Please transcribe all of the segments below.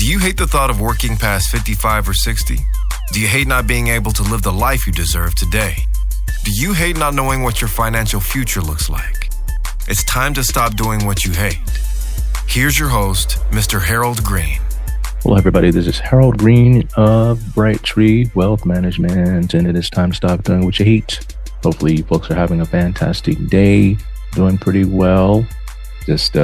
Do you hate the thought of working past 55 or 60? Do you hate not being able to live the life you deserve today? Do you hate not knowing what your financial future looks like? It's time to stop doing what you hate. Here's your host, Mr. Harold Green. Hello, everybody. This is Harold Green of Bright Tree Wealth Management, and it is time to stop doing what you hate. Hopefully, you folks are having a fantastic day, doing pretty well. Just,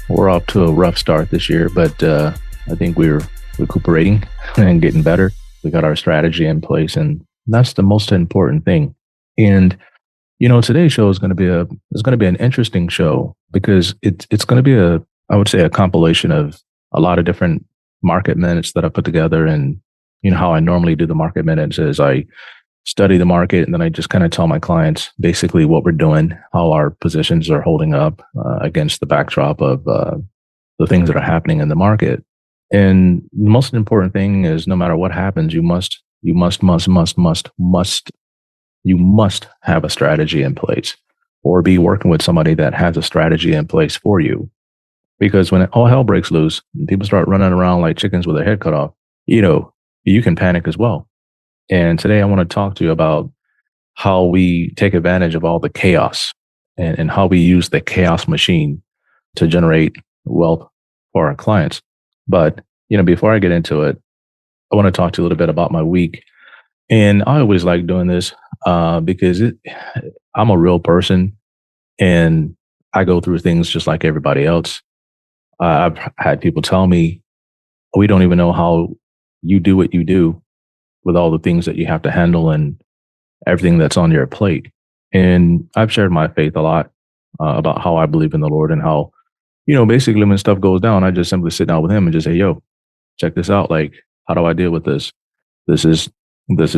we're off to a rough start this year, but I think we're recuperating and getting better. We got our strategy in place, and that's the most important thing. And today's show is going to be an interesting show because it's going to be I would say a compilation of a lot of different market minutes that I put together. And how I normally do the market minutes is I study the market, and then I just kind of tell my clients basically what we're doing, how our positions are holding up against the backdrop of the things that are happening in the market. And the most important thing is, no matter what happens, you must have a strategy in place, or be working with somebody that has a strategy in place for you. Because when all hell breaks loose and people start running around like chickens with their head cut off, you can panic as well. And today I want to talk to you about how we take advantage of all the chaos and how we use the chaos machine to generate wealth for our clients. But, before I get into it, I want to talk to you a little bit about my week. And I always like doing this because I'm a real person and I go through things just like everybody else. I've had people tell me, we don't even know how you do what you do with all the things that you have to handle and everything that's on your plate. And I've shared my faith a lot about how I believe in the Lord, and how, basically when stuff goes down, I just simply sit down with him and just say, yo, check this out. Like, how do I deal with this? This is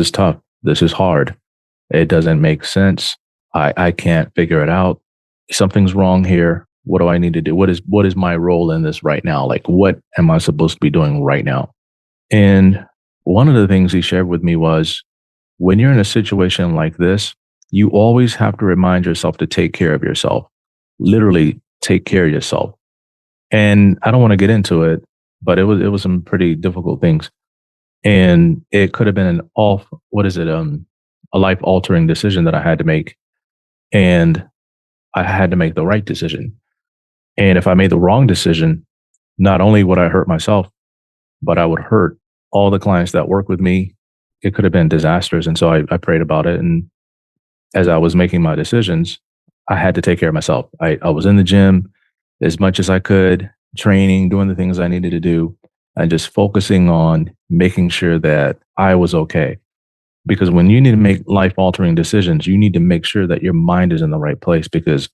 tough. This is hard. It doesn't make sense. I can't figure it out. Something's wrong here. What do I need to do? What is my role in this right now? Like, what am I supposed to be doing right now? And one of the things he shared with me was, when you're in a situation like this, you always have to remind yourself to take care of yourself. Literally take care of yourself. And I don't want to get into it, but it was some pretty difficult things. And it could have been a life altering decision that I had to make. And I had to make the right decision. And if I made the wrong decision, not only would I hurt myself, but I would hurt all the clients that work with me. It could have been disastrous. And so I prayed about it. And as I was making my decisions, I had to take care of myself. I was in the gym as much as I could, training, doing the things I needed to do, and just focusing on making sure that I was okay. Because when you need to make life-altering decisions, you need to make sure that your mind is in the right place, because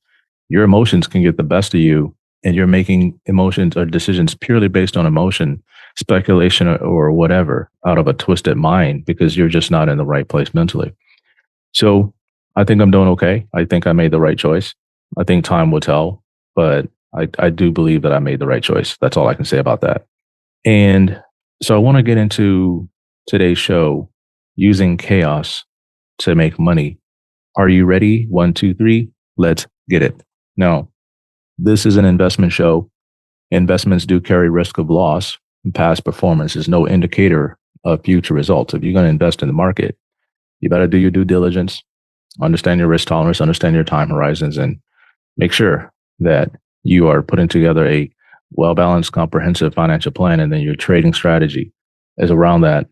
your emotions can get the best of you, and you're making emotions or decisions purely based on emotion, speculation, or whatever, out of a twisted mind, because you're just not in the right place mentally. So I think I'm doing okay. I think I made the right choice. I think time will tell, but I do believe that I made the right choice. That's all I can say about that. And so I want to get into today's show, using chaos to make money. Are you ready? 1, 2, 3. Let's get it. Now, this is an investment show. Investments do carry risk of loss. Past performance is no indicator of future results. If you're going to invest in the market, you better do your due diligence, understand your risk tolerance, understand your time horizons, and make sure that you are putting together a well-balanced, comprehensive financial plan, and then your trading strategy is around that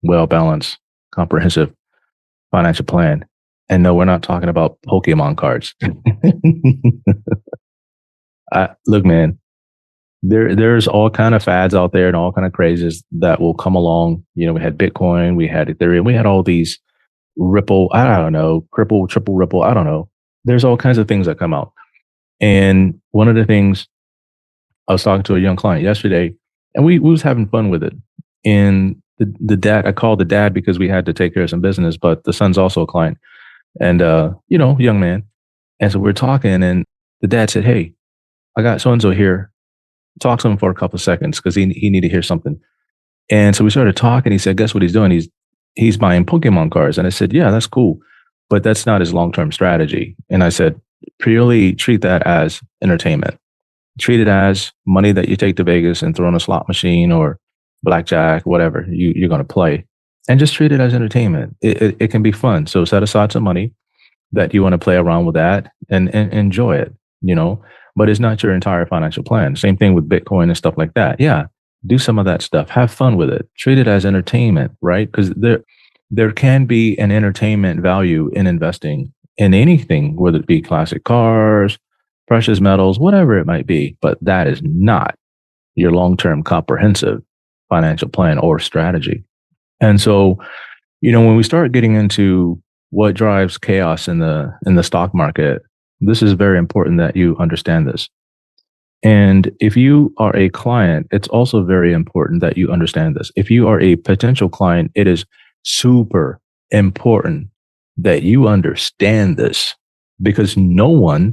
well-balanced, comprehensive financial plan. And no, we're not talking about Pokemon cards. Look, man, there's all kind of fads out there and all kind of crazes that will come along. We had Bitcoin, we had Ethereum, we had all these Ripple, I don't know, Cripple, Triple Ripple, I don't know. There's all kinds of things that come out. And one of the things, I was talking to a young client yesterday, and we was having fun with it. And the dad, I called the dad because we had to take care of some business, but the son's also a client, and young man. And so we're talking, and the dad said, "Hey, I got so-and-so here. Talk to him for a couple of seconds because he needed to hear something." And so we started talking. He said, "Guess what he's doing? He's buying Pokemon cards." And I said, "Yeah, that's cool, but that's not his long-term strategy." And I said, "Purely treat that as entertainment. Treat it as money that you take to Vegas and throw in a slot machine or blackjack, whatever you're going to play, and just treat it as entertainment. It can be fun. So set aside some money that you want to play around with that and enjoy it, you know, but it's not your entire financial plan. Same thing with Bitcoin and stuff like that. Yeah, do some of that stuff. Have fun with it. Treat it as entertainment, right? Because there can be an entertainment value in investing in anything, whether it be classic cars, precious metals, whatever it might be. But that is not your long-term comprehensive financial plan or strategy. And so, when we start getting into what drives chaos in the stock market, this is very important that you understand this. And if you are a client, it's also very important that you understand this. If you are a potential client, it is super important that you understand this, because nobody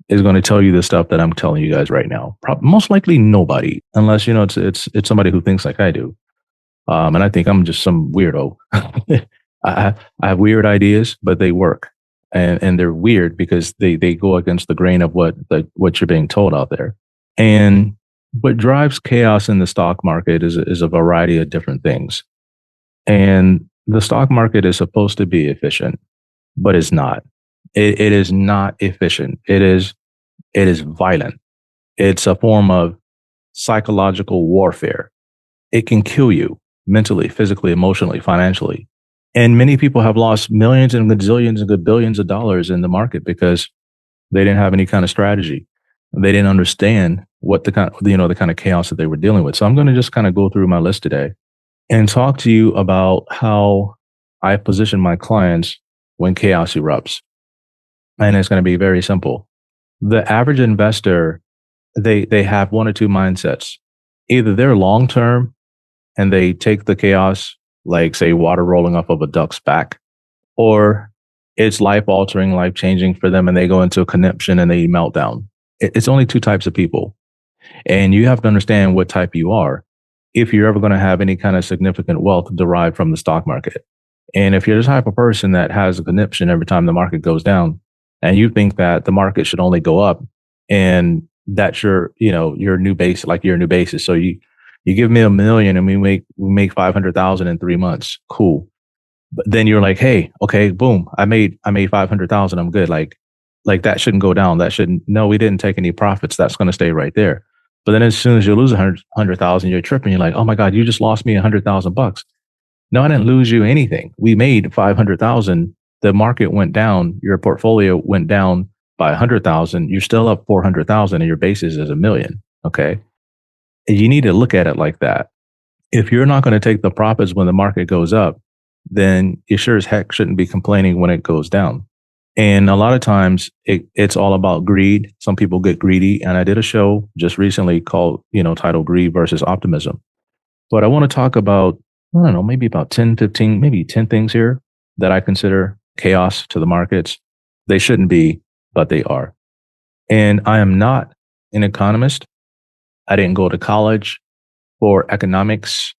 is going to tell you the stuff that I'm telling you guys right now. Most likely nobody, unless it's somebody who thinks like I do. And I think I'm just some weirdo. I have weird ideas, but they work, and they're weird because they go against the grain of what you're being told out there. And what drives chaos in the stock market is a variety of different things. And the stock market is supposed to be efficient, but it's not. It is not efficient. It is violent. It's a form of psychological warfare. It can kill you mentally, physically, emotionally, financially. And many people have lost millions and gazillions and billions of dollars in the market because they didn't have any kind of strategy. They didn't understand what the kind of chaos that they were dealing with. So I'm going to just kind of go through my list today and talk to you about how I position my clients when chaos erupts. And it's going to be very simple. The average investor, they have one or two mindsets. Either they're long term and they take the chaos like, say, water rolling off of a duck's back, or it's life altering, life changing for them, and they go into a conniption and they melt down. It's only two types of people. And you have to understand what type you are if you're ever going to have any kind of significant wealth derived from the stock market. And if you're the type of person that has a conniption every time the market goes down, and you think that the market should only go up, and that's your new base, like your new basis. So you give me $1 million and we make 500,000 in 3 months. Cool. But then you're like, hey, okay, boom, I made 500,000. I'm good. Like that shouldn't go down. No, we didn't take any profits. That's going to stay right there. But then as soon as you lose 100,000, you're tripping. You're like, oh my God, you just lost me $100,000. No, I didn't lose you anything. We made 500,000. The market went down. Your portfolio went down by 100,000. You're still up 400,000 and your basis is $1 million. Okay. You need to look at it like that. If you're not going to take the profits when the market goes up, then you sure as heck shouldn't be complaining when it goes down. And a lot of times it's all about greed. Some people get greedy. And I did a show just recently titled Greed versus Optimism. But I want to talk about, I don't know, maybe about 10, 15, maybe 10 things here that I consider chaos to the markets. They shouldn't be, but they are. And I am not an economist. I didn't go to college for economics.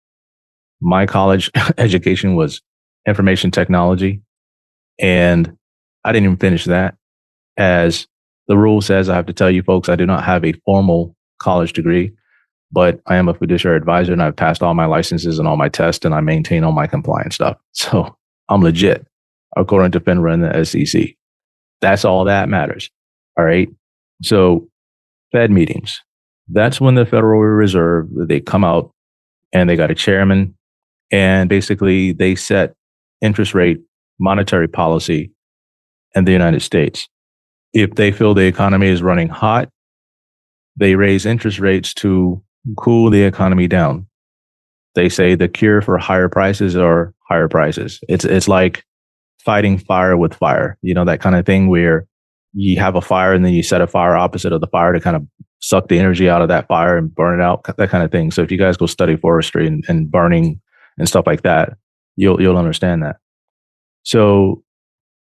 My college education was information technology. And I didn't even finish that. As the rule says, I have to tell you folks, I do not have a formal college degree, but I am a fiduciary advisor and I've passed all my licenses and all my tests and I maintain all my compliance stuff. So I'm legit according to FINRA and the SEC. That's all that matters. All right. So Fed meetings. That's when the Federal Reserve, they come out and they got a chairman and basically they set interest rate monetary policy in the United States. If they feel the economy is running hot, they raise interest rates to cool the economy down. They say the cure for higher prices are higher prices. It's like fighting fire with fire, that kind of thing where you have a fire and then you set a fire opposite of the fire to kind of suck the energy out of that fire and burn it out, that kind of thing. So if you guys go study forestry and burning and stuff like that, you'll understand that. So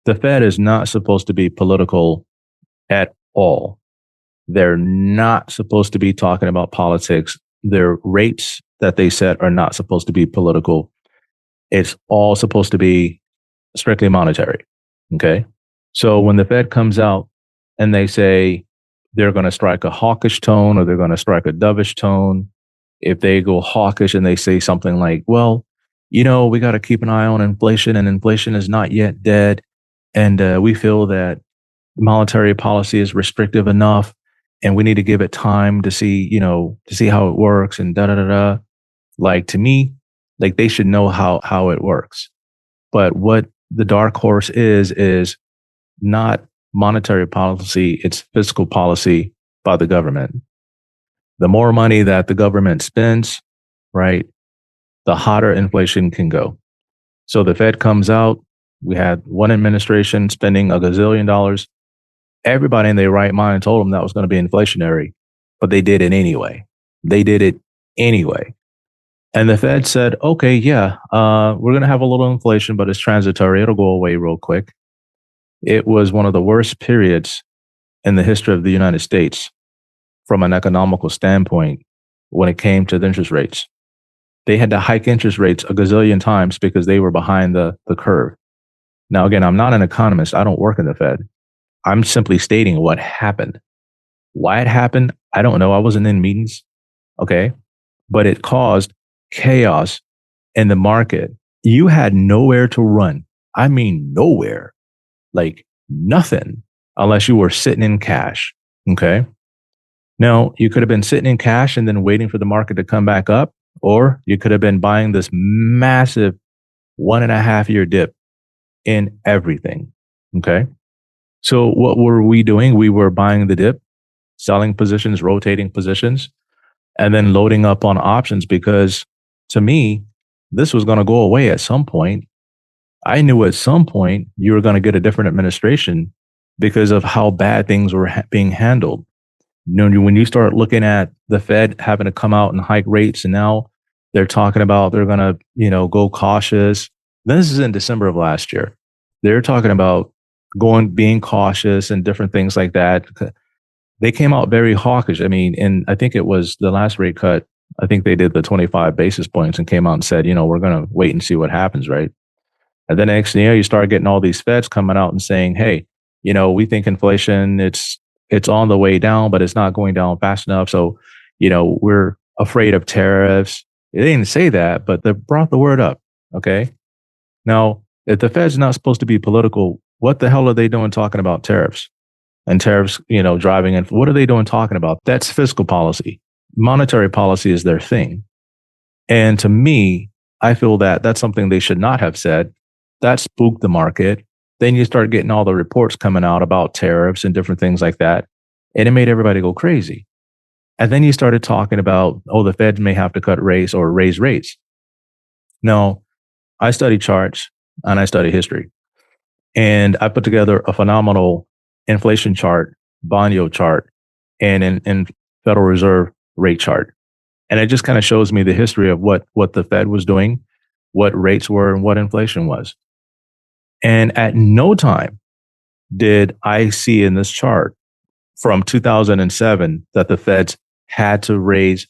the Fed is not supposed to be political at all. They're not supposed to be talking about politics. Their rates that they set are not supposed to be political. It's all supposed to be strictly monetary. Okay. So when the Fed comes out and they say they're going to strike a hawkish tone or they're going to strike a dovish tone. If they go hawkish and they say something like, well, we got to keep an eye on inflation and inflation is not yet dead. And we feel that monetary policy is restrictive enough and we need to give it time to see, to see how it works and da da da da. Like to me, like they should know how it works. But what the dark horse is not monetary policy, it's fiscal policy by the government. The more money that the government spends, right, the hotter inflation can go. So the Fed comes out, we had one administration spending a gazillion dollars. Everybody in their right mind told them that was going to be inflationary, but they did it anyway. They did it anyway. And the Fed said, okay, yeah, we're going to have a little inflation, but it's transitory. It'll go away real quick. It was one of the worst periods in the history of the United States from an economical standpoint when it came to the interest rates. They had to hike interest rates a gazillion times because they were behind the curve. Now, again, I'm not an economist. I don't work in the Fed. I'm simply stating what happened. Why it happened, I don't know. I wasn't in meetings. Okay. But it caused chaos in the market. You had nowhere to run. I mean, nowhere, like nothing, unless you were sitting in cash. Okay. Now, you could have been sitting in cash and then waiting for the market to come back up, or you could have been buying this massive 1.5 year dip in everything. Okay. So what were we doing? We were buying the dip, selling positions, rotating positions, and then loading up on options because to me, this was going to go away at some point. I knew at some point you were going to get a different administration because of how bad things were being handled. When you start looking at the Fed having to come out and hike rates, and now they're talking about they're going to, go cautious. This is in December of last year. They're talking about being cautious and different things like that. They came out very hawkish. I mean, and I think it was the last rate cut. I think they did the 25 basis points and came out and said, we're going to wait and see what happens, right? And then next thing you start getting all these Feds coming out and saying, hey, we think inflation, it's on the way down, but it's not going down fast enough. So, we're afraid of tariffs. They didn't say that, but they brought the word up. Okay. Now, if the Fed's not supposed to be political, what the hell are they doing talking about tariffs? And tariffs, driving in. What are they doing talking about? That's fiscal policy. Monetary policy is their thing. And to me, I feel that that's something they should not have said. That spooked the market. Then you start getting all the reports coming out about tariffs and different things like that. And it made everybody go crazy. And then you started talking about, the Fed may have to cut rates or raise rates. Now, I study charts and I study history. And I put together a phenomenal inflation chart, bond yield chart, and in Federal Reserve rate chart. And it just kind of shows me the history of what the Fed was doing, what rates were, and what inflation was. And at no time did I see in this chart from 2007 that the Feds had to raise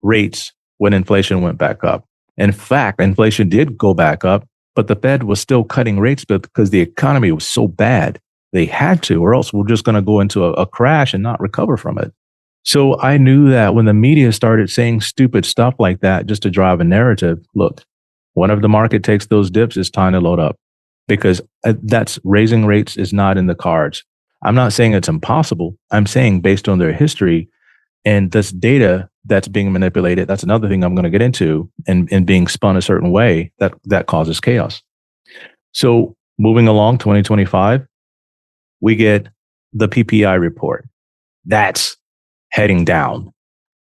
rates when inflation went back up. In fact, inflation did go back up, but the Fed was still cutting rates because the economy was so bad. They had to, or else we're just going to go into a crash and not recover from it. So I knew that when the media started saying stupid stuff like that just to drive a narrative, look, whenever the market takes those dips, it's time to load up because that's raising rates is not in the cards. I'm not saying it's impossible. I'm saying based on their history and this data that's being manipulated, that's another thing I'm going to get into and being spun a certain way that causes chaos. So moving along 2025, we get the PPI report. That's heading down.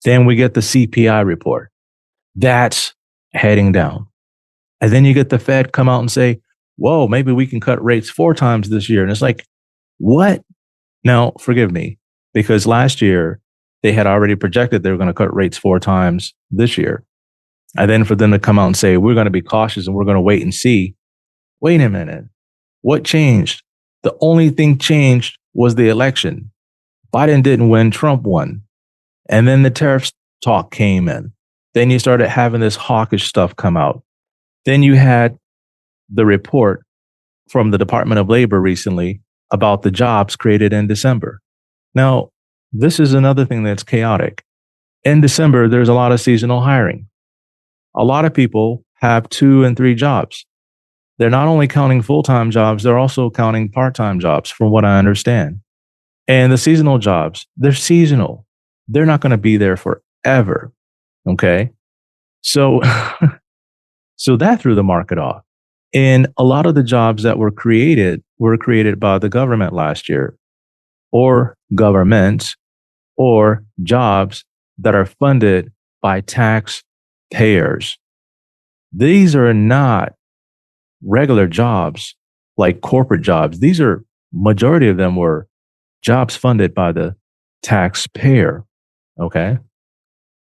Then we get the CPI report. That's heading down. And then you get the Fed come out and say, whoa, maybe we can cut rates 4 times this year. And it's like, what? Now, forgive me, because last year they had already projected they were going to cut rates 4 times this year. And then for them to come out and say, we're going to be cautious and we're going to wait and see. Wait a minute. What changed? The only thing changed was the election. Biden didn't win, Trump won. And then the tariff talk came in. Then you started having this hawkish stuff come out. Then you had the report from the Department of Labor recently about the jobs created in December. Now, this is another thing that's chaotic. In December, there's a lot of seasonal hiring. A lot of people have 2 and 3 jobs. They're not only counting full-time jobs, they're also counting part-time jobs, from what I understand. And the seasonal jobs, they're seasonal. They're not going to be there forever. Okay. So, so that threw the market off. And a lot of the jobs that were created by the government last year, or governments, or jobs that are funded by taxpayers. These are not regular jobs like corporate jobs. These are, majority of them were jobs funded by the taxpayer. Okay.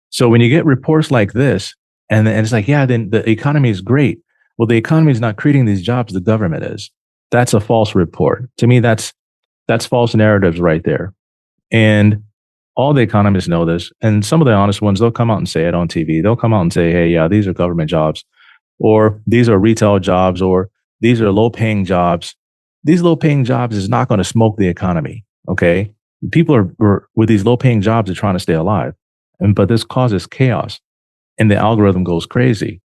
So when you get reports like this, and it's like, yeah, then the economy is great. Well, the economy is not creating these jobs, the government is. That's a false report. To me, that's false narratives right there. And all the economists know this. And some of the honest ones, they'll come out and say it on TV. They'll come out and say, hey, yeah, these are government jobs, or these are retail jobs, or these are low paying jobs. These low paying jobs is not going to smoke the economy. Okay. People are with these low paying jobs are trying to stay alive. But this causes chaos and the algorithm goes crazy.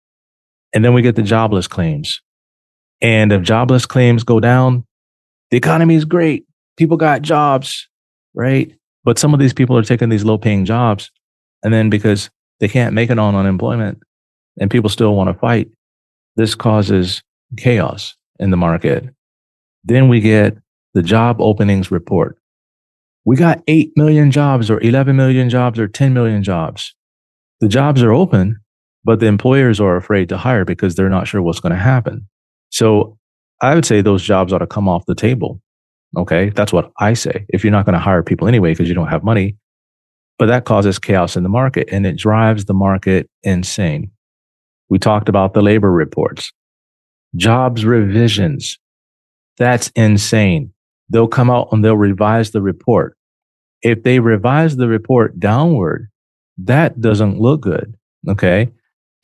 And then we get the jobless claims. And if jobless claims go down, the economy is great. People got jobs, right? But some of these people are taking these low paying jobs. And then because they can't make it on unemployment and people still want to fight, this causes chaos in the market. Then we get the job openings report. We got 8 million jobs or 11 million jobs or 10 million jobs. The jobs are open, but the employers are afraid to hire because they're not sure what's going to happen. So I would say those jobs ought to come off the table. Okay. That's what I say. If you're not going to hire people anyway because you don't have money, but that causes chaos in the market and it drives the market insane. We talked about the labor reports, jobs revisions. That's insane. They'll come out and they'll revise the report. If they revise the report downward, that doesn't look good. Okay.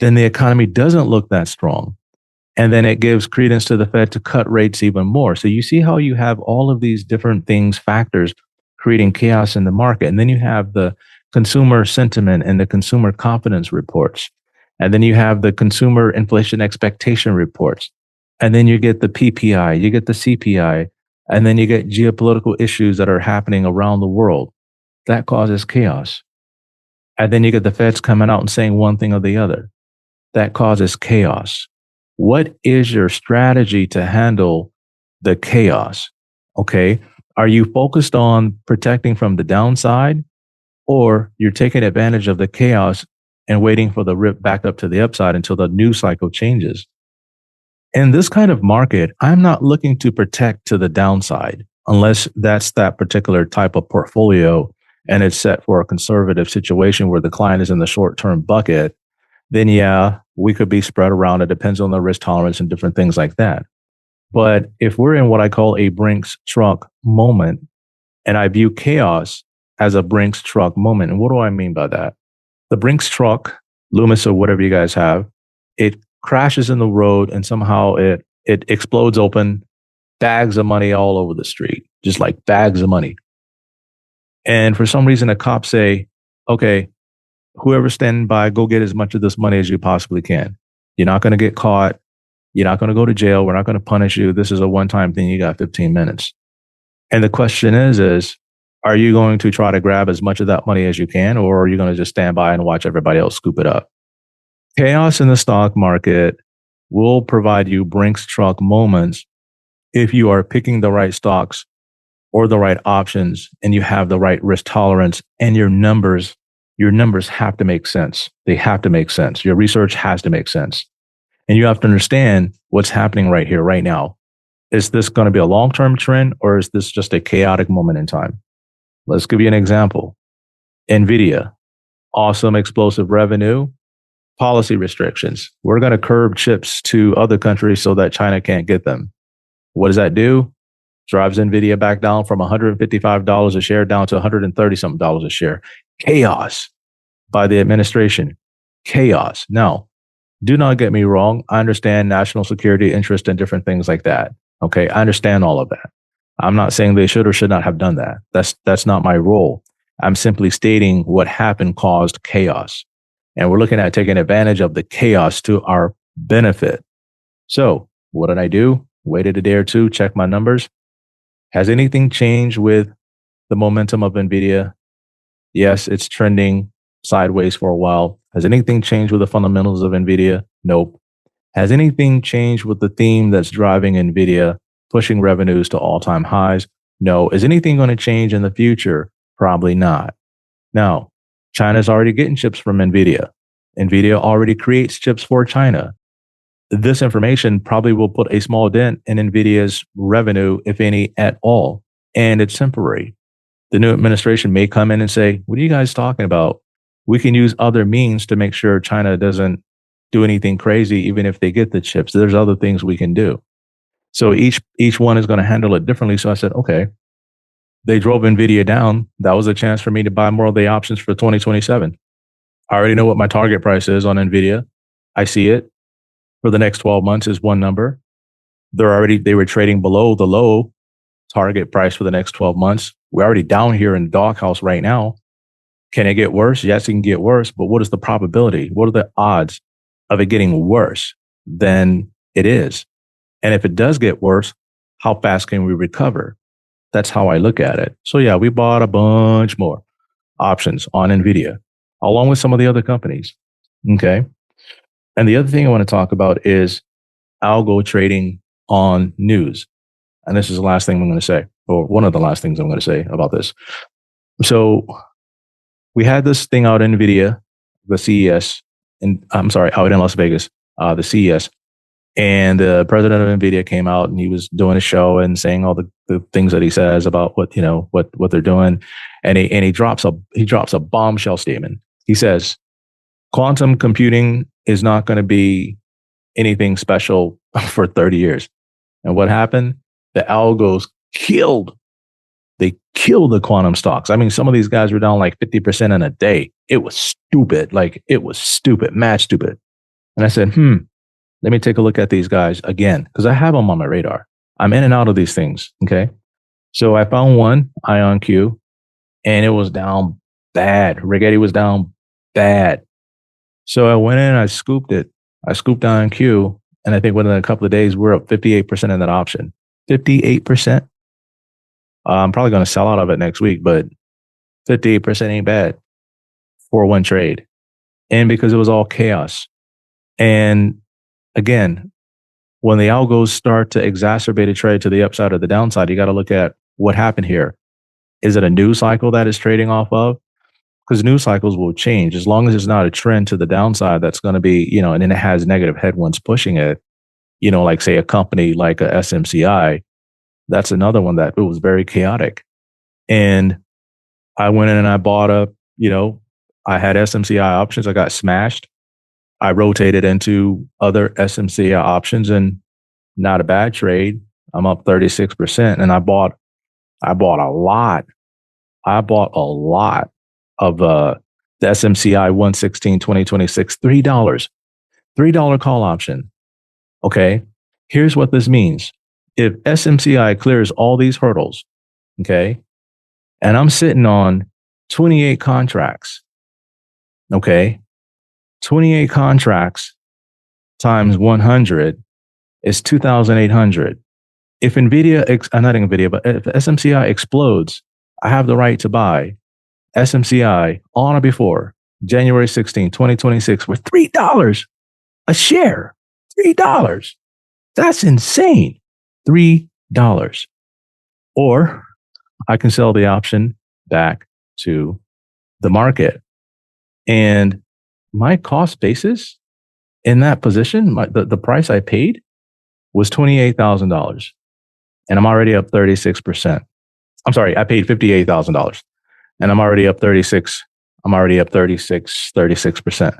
Then the economy doesn't look that strong. And then it gives credence to the Fed to cut rates even more. So you see how you have all of these different things, factors creating chaos in the market. And then you have the consumer sentiment and the consumer confidence reports. And then you have the consumer inflation expectation reports. And then you get the PPI, you get the CPI, and then you get geopolitical issues that are happening around the world. That causes chaos. And then you get the Feds coming out and saying one thing or the other. That causes chaos. What is your strategy to handle the chaos? Okay. Are you focused on protecting from the downside, or you're taking advantage of the chaos and waiting for the rip back up to the upside until the news cycle changes? In this kind of market, I'm not looking to protect to the downside unless that's that particular type of portfolio and it's set for a conservative situation where the client is in the short-term bucket. Then yeah, we could be spread around. It depends on the risk tolerance and different things like that. But if we're in what I call a Brinks truck moment, and I view chaos as a Brinks truck moment, and what do I mean by that? The Brinks truck, Loomis or whatever you guys have, it crashes in the road and somehow it explodes open, bags of money all over the street, just like bags of money. And for some reason, the cops say, okay, whoever's standing by, go get as much of this money as you possibly can. You're not going to get caught. You're not going to go to jail. We're not going to punish you. This is a one-time thing. You got 15 minutes. And the question is, are you going to try to grab as much of that money as you can, or are you going to just stand by and watch everybody else scoop it up? Chaos in the stock market will provide you Brinks truck moments if you are picking the right stocks or the right options and you have the right risk tolerance and your numbers have to make sense. They have to make sense. Your research has to make sense. And you have to understand what's happening right here, right now. Is this going to be a long-term trend, or is this just a chaotic moment in time? Let's give you an example. NVIDIA, awesome explosive revenue, policy restrictions. We're going to curb chips to other countries so that China can't get them. What does that do? Drives NVIDIA back down from $155 a share down to $130 something a share. Chaos by the administration. Chaos. Now, do not get me wrong. I understand national security interest and different things like that. Okay. I understand all of that. I'm not saying they should or should not have done that. That's not my role. I'm simply stating what happened caused chaos. And we're looking at taking advantage of the chaos to our benefit. So what did I do? Waited a day or two, check my numbers. Has anything changed with the momentum of NVIDIA? Yes, it's trending sideways for a while. Has anything changed with the fundamentals of NVIDIA? Nope. Has anything changed with the theme that's driving NVIDIA, pushing revenues to all-time highs? No. Is anything going to change in the future? Probably not. Now, China's already getting chips from NVIDIA. NVIDIA already creates chips for China. This information probably will put a small dent in NVIDIA's revenue, if any at all, and it's temporary. The new administration may come in and say, what are you guys talking about? We can use other means to make sure China doesn't do anything crazy, even if they get the chips. There's other things we can do. So each one is going to handle it differently. So I said, okay, they drove NVIDIA down. That was a chance for me to buy more of the options for 2027. I already know what my target price is on NVIDIA. I see it for the next 12 months is one number. They were trading below the low target price for the next 12 months. We're already down here in the doghouse right now. Can it get worse? Yes, it can get worse. But what is the probability? What are the odds of it getting worse than it is? And if it does get worse, how fast can we recover? That's how I look at it. So yeah, we bought a bunch more options on NVIDIA, along with some of the other companies. Okay. And the other thing I want to talk about is algo trading on news. And this is the last thing I'm going to say, or one of the last things I'm going to say about this. So we had this thing out in NVIDIA, the CES, out in Las Vegas, the CES. And the president of NVIDIA came out and he was doing a show and saying all the things that he says about what they're doing. And he drops a bombshell statement. He says, quantum computing is not going to be anything special for 30 years. And what happened? The algos killed the quantum stocks. I mean, some of these guys were down like 50% in a day. It was stupid. Mad stupid. And I said, let me take a look at these guys again, because I have them on my radar. I'm in and out of these things. Okay. So I found one, IonQ, and it was down bad. Rigetti was down bad. So I went in, I scooped it. I scooped IonQ, and I think within a couple of days, we're up 58% in that option. 58%. I'm probably going to sell out of it next week, but 58% ain't bad for one trade. And because it was all chaos. And again, when the algos start to exacerbate a trade to the upside or the downside, you got to look at what happened here. Is it a news cycle that is trading off of? Because news cycles will change as long as it's not a trend to the downside. That's going to be, and then it has negative headwinds pushing it, like say a company like a SMCI. That's another one that it was very chaotic. And I went in and I bought I had SMCI options. I got smashed. I rotated into other SMCI options and not a bad trade. I'm up 36%. And I bought a lot. I bought a lot of the SMCI 116 2026, $3 call option. Okay. Here's what this means. If SMCI clears all these hurdles, okay, and I'm sitting on 28 contracts, okay, 28 contracts times 100 is 2,800. If not NVIDIA, but if SMCI explodes, I have the right to buy SMCI on or before January 16, 2026 for $3 a share. $3. That's insane. $3. Or I can sell the option back to the market. And my cost basis in that position, the price I paid was $28,000. And I'm already up 36%. I'm sorry, I paid $58,000. And I'm already up 36%,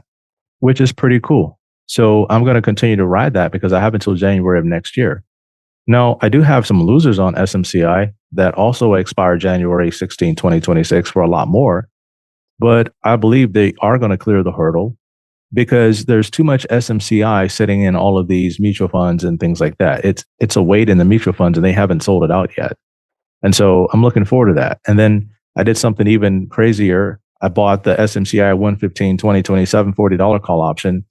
which is pretty cool. So I'm going to continue to ride that because I have until January of next year. Now, I do have some losers on SMCI that also expire January 16, 2026 for a lot more. But I believe they are going to clear the hurdle because there's too much SMCI sitting in all of these mutual funds and things like that. It's a weight in the mutual funds and they haven't sold it out yet. And so I'm looking forward to that. And then I did something even crazier. I bought the SMCI 115 2027 $40 call option,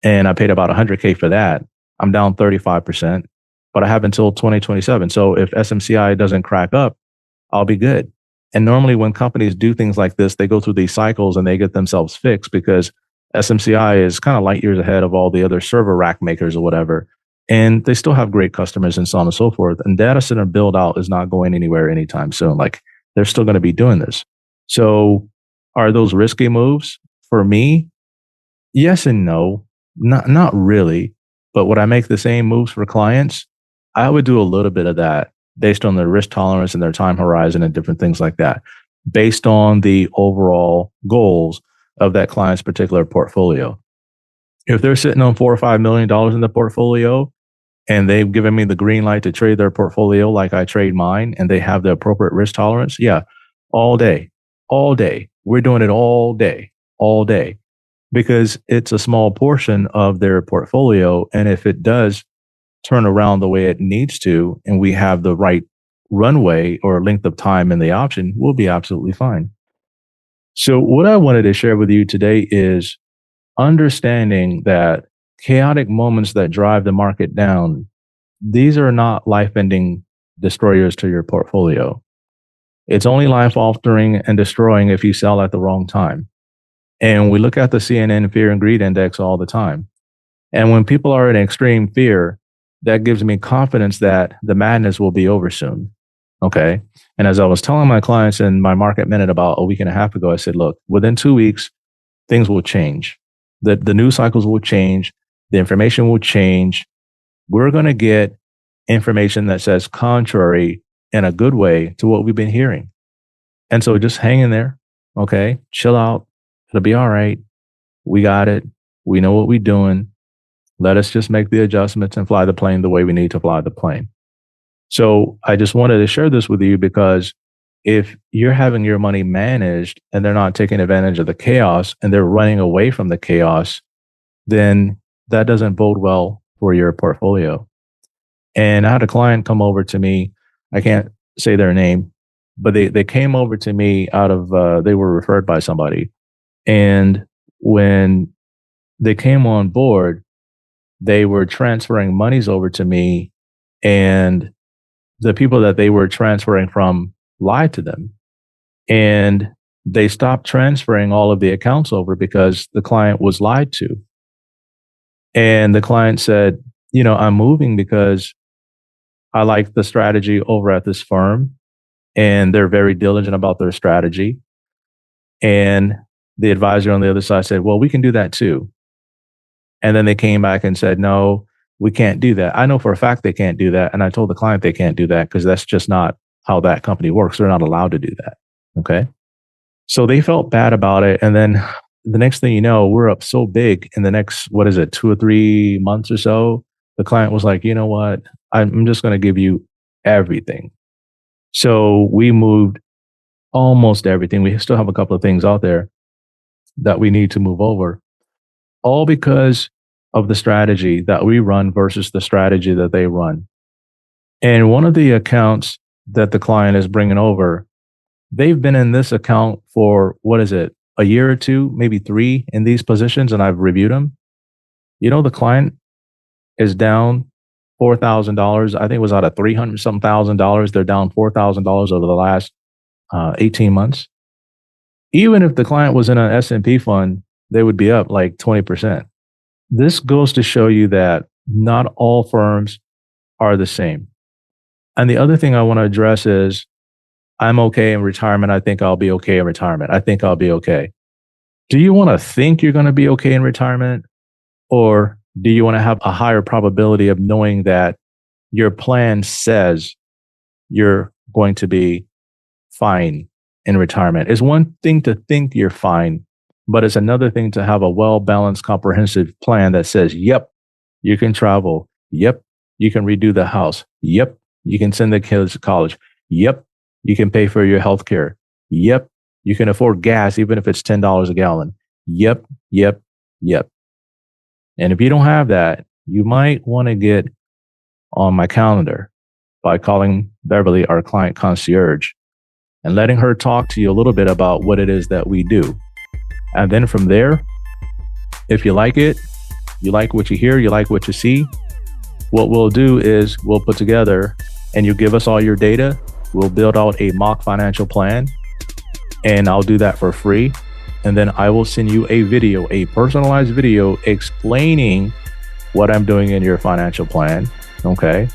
and I paid about 100K for that. I'm down 35%, but I have until 2027. So if SMCI doesn't crack up, I'll be good. And normally when companies do things like this, they go through these cycles and they get themselves fixed because SMCI is kind of light years ahead of all the other server rack makers or whatever. And they still have great customers and so on and so forth. And data center build out is not going anywhere anytime soon. Like they're still going to be doing this. So are those risky moves? For me, yes and no. Not really. But would I make the same moves for clients? I would do a little bit of that based on their risk tolerance and their time horizon and different things like that, based on the overall goals of that client's particular portfolio. If they're sitting on $4 or $5 million in the portfolio and they've given me the green light to trade their portfolio like I trade mine and they have the appropriate risk tolerance, yeah, all day, all day. We're doing it all day, because it's a small portion of their portfolio. And if it does turn around the way it needs to, and we have the right runway or length of time in the option, we'll be absolutely fine. So what I wanted to share with you today is understanding that chaotic moments that drive the market down, these are not life-ending destroyers to your portfolio. It's only life-altering and destroying if you sell at the wrong time. And we look at the CNN Fear and Greed Index all the time. And when people are in extreme fear, that gives me confidence that the madness will be over soon. Okay. And as I was telling my clients in my market minute about a week and a half ago, I said, look, within 2 weeks, things will change. The news cycles will change. The information will change. We're going to get information that says contrary in a good way to what we've been hearing. And so just hang in there. Okay. Chill out. It'll be all right. We got it. We know what we're doing. Let us just make the adjustments and fly the plane the way we need to fly the plane. So I just wanted to share this with you because if you're having your money managed and they're not taking advantage of the chaos and they're running away from the chaos, then that doesn't bode well for your portfolio. And I had a client come over to me. I can't say their name, but they came over to me out of, they were referred by somebody. And when they came on board, they were transferring monies over to me, and the people that they were transferring from lied to them. And they stopped transferring all of the accounts over because the client was lied to. And the client said, I'm moving because I like the strategy over at this firm, and they're very diligent about their strategy. And the advisor on the other side said, well, we can do that too. And then they came back and said, no, we can't do that. I know for a fact they can't do that. And I told the client they can't do that because that's just not how that company works. They're not allowed to do that. Okay. So they felt bad about it. And then the next thing you know, we're up so big in the next, 2 or 3 months or so. The client was like, you know what? I'm just going to give you everything. So we moved almost everything. We still have a couple of things out there that we need to move over, all because of the strategy that we run versus the strategy that they run. And one of the accounts that the client is bringing over, they've been in this account for, a year or two, maybe 3 in these positions, and I've reviewed them. The client is down $4,000. I think it was out of $300-something thousand. They're down $4,000 over the last 18 months. Even if the client was in an S&P fund, they would be up like 20%. This goes to show you that not all firms are the same. And the other thing I want to address is I'm okay in retirement. I think I'll be okay in retirement. I think I'll be okay. Do you want to think you're going to be okay in retirement? Or do you want to have a higher probability of knowing that your plan says you're going to be fine in retirement? It's one thing to think you're fine, but it's another thing to have a well-balanced, comprehensive plan that says, yep, you can travel. Yep, you can redo the house. Yep, you can send the kids to college. Yep, you can pay for your health care. Yep, you can afford gas even if it's $10 a gallon. Yep. And if you don't have that, you might want to get on my calendar by calling Beverly, our client concierge. and letting her talk to you a little bit about what it is that we do. And then from there, if you like it, you like what you hear, you like what you see, what we'll do is we'll put together, and you give us all your data, we'll build out a mock financial plan, and I'll do that for free. And then I will send you a video, a personalized video explaining what I'm doing in your financial plan, okay?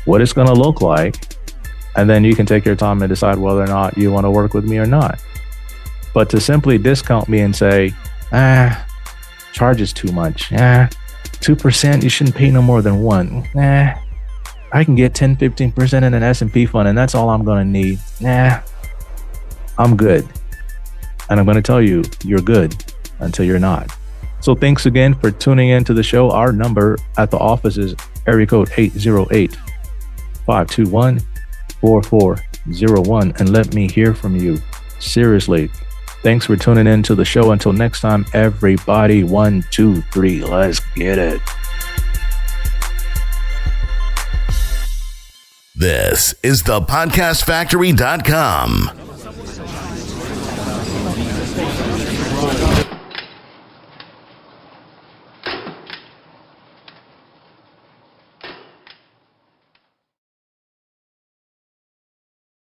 What it's gonna look like. And then you can take your time and decide whether or not you wanna work with me or not. But to simply discount me and say, charge is too much. 2%, you shouldn't pay no more than 1. I can get 10, 15% in an S&P fund, and that's all I'm gonna need. I'm good. And I'm gonna tell you, you're good until you're not. So thanks again for tuning in to the show. Our number at the office is area code 808-521-4401. And let me hear from you. Seriously. Thanks for tuning in to the show. Until next time, everybody, 1, 2, 3, let's get it. This is the podcastfactory.com.